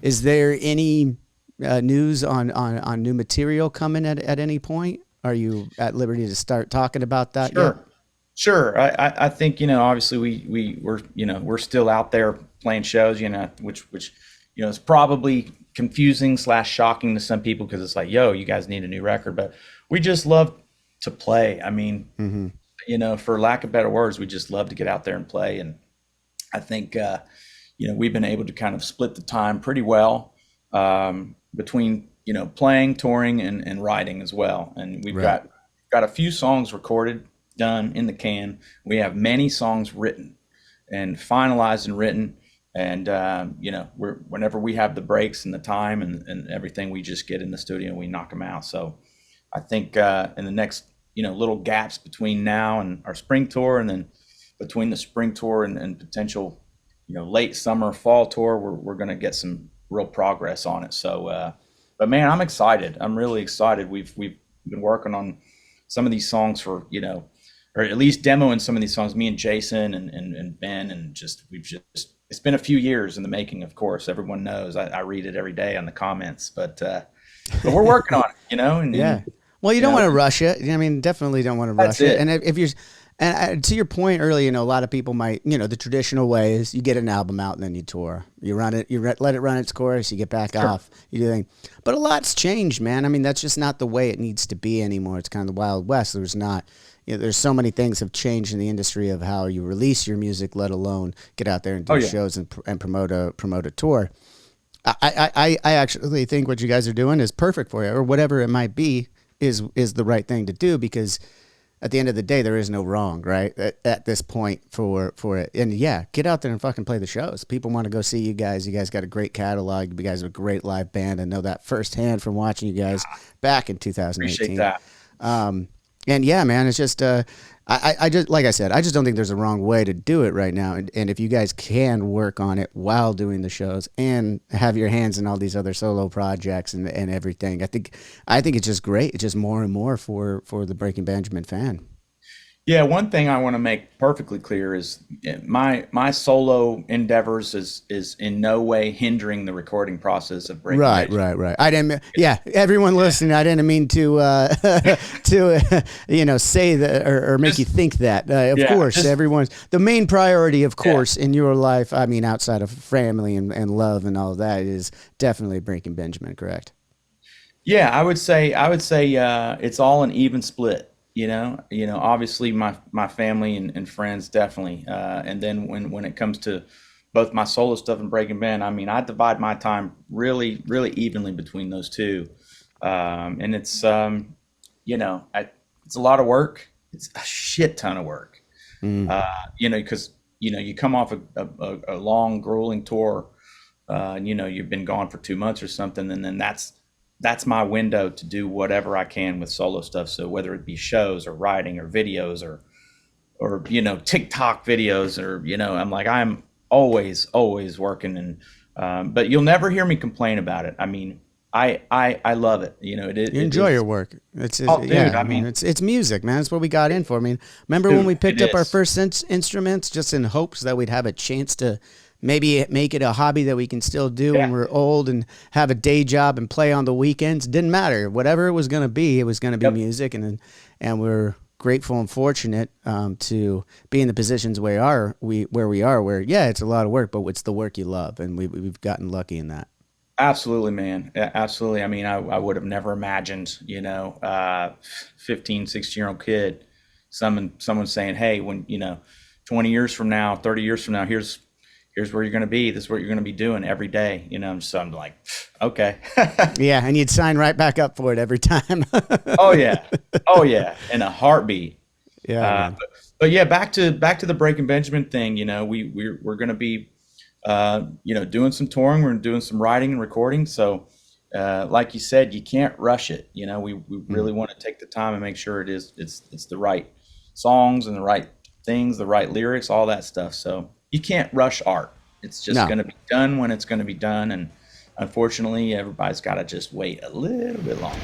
Is there any news on new material coming at any point? Are you at liberty to start talking about that yet? Sure. Sure. I think, obviously we're still out there playing shows, which, is probably confusing slash shocking to some people because it's like, yo, you guys need a new record. But we just love to play. I mean, Hmm. for lack of better words, we just love to get out there and play. And I think, we've been able to kind of split the time pretty well between, playing, touring, and writing as well. And we've Right. got a few songs recorded, done in the can. We have many songs written and finalized and written. And, whenever we have the breaks and the time and everything, we just get in the studio and we knock them out. So I think in the next, little gaps between now and our spring tour, and then between the spring tour and potential, late summer, fall tour, we're going to get some real progress on it. So, but man, I'm excited. I'm really excited. We've been working on some of these songs for, or at least demoing some of these songs, me and Jason and Ben, and it's been a few years in the making, of course. Everyone knows. I read it every day on the comments, but we're working on it, Yeah. and Well, you you don't know, want to rush it. I mean, definitely don't want to that's rush it. it. And if you're, and to your point earlier, a lot of people might, the traditional way is you get an album out and then you tour. You run it, let it run its course. You get back Sure. off. You do thing. But a lot's changed, man. I mean, that's just not the way it needs to be anymore. It's kind of the Wild West. There's not. There's so many things have changed in the industry of how you release your music, let alone get out there and Oh do yeah. shows and promote a tour. I actually think what you guys are doing is perfect for you, or whatever it might be, is the right thing to do because at the end of the day, there is no wrong, right? At this point for it, and yeah, get out there and fucking play the shows. People want to go see you guys. You guys got a great catalog. You guys are a great live band. I know that firsthand from watching you guys back in Appreciate 2018. that. Um, and yeah, man, it's just I just like I said, I just don't think there's a wrong way to do it right now. And if you guys can work on it while doing the shows and have your hands in all these other solo projects and everything, I think it's just great. It's just more and more for the Breaking Benjamin fan. Yeah, one thing I want to make perfectly clear is my solo endeavors is in no way hindering the recording process of Breaking Right, Benjamin. right, right. I didn't. Yeah, everyone listening, I didn't mean to to say that or make you Just think that. Of yeah, course, just everyone's the main priority, of yeah. course, in your life. I mean, outside of family and love and all that, is definitely Breaking Benjamin. Correct. Yeah, I would say it's all an even split. Obviously my family and friends definitely, and then when it comes to both my solo stuff and Breaking Band, I mean I divide my time really really evenly between those two, and it's a lot of work. It's a shit ton of work, Mm. because you come off a long grueling tour, and you've been gone for 2 months or something, and then that's my window to do whatever I can with solo stuff. So whether it be shows or writing or videos or TikTok videos, or I'm like I'm always working, and but you'll never hear me complain about it. I mean, I love it. You It enjoy is. your work. Oh, dude. Yeah. I I mean, mean, it's music, man. It's what we got in for. I mean, remember when we dude, it picked up our is. first instruments just in hopes that we'd have a chance to maybe make it a hobby that we can still do when Yeah. we're old and have a day job and play on the weekends. Didn't matter. Whatever it was going to be, it was going to be Yep. music, and we're grateful and fortunate to be in the positions where we are. Where yeah, it's a lot of work, but it's the work you love, and we've gotten lucky in that. Absolutely, man. Absolutely. I mean, I would have never imagined, 15, 16-year-old kid, someone saying, hey, when, 20 years from now, 30 years from now, here's where you're going to be. This is what you're going to be doing every day, So I'm like, okay. Yeah, and you'd sign right back up for it every time. Oh yeah. Oh yeah. In a heartbeat. Yeah, Uh, man. but, but yeah, back to the Breaking Benjamin thing. We're going to be, doing some touring. We're doing some writing and recording. So, like you said, you can't rush it. We Mm. really want to take the time and make sure it's the right songs and the right things, the right lyrics, all that stuff. So you can't rush art. It's just No. going to be done when it's going to be done. And unfortunately, everybody's got to just wait a little bit longer.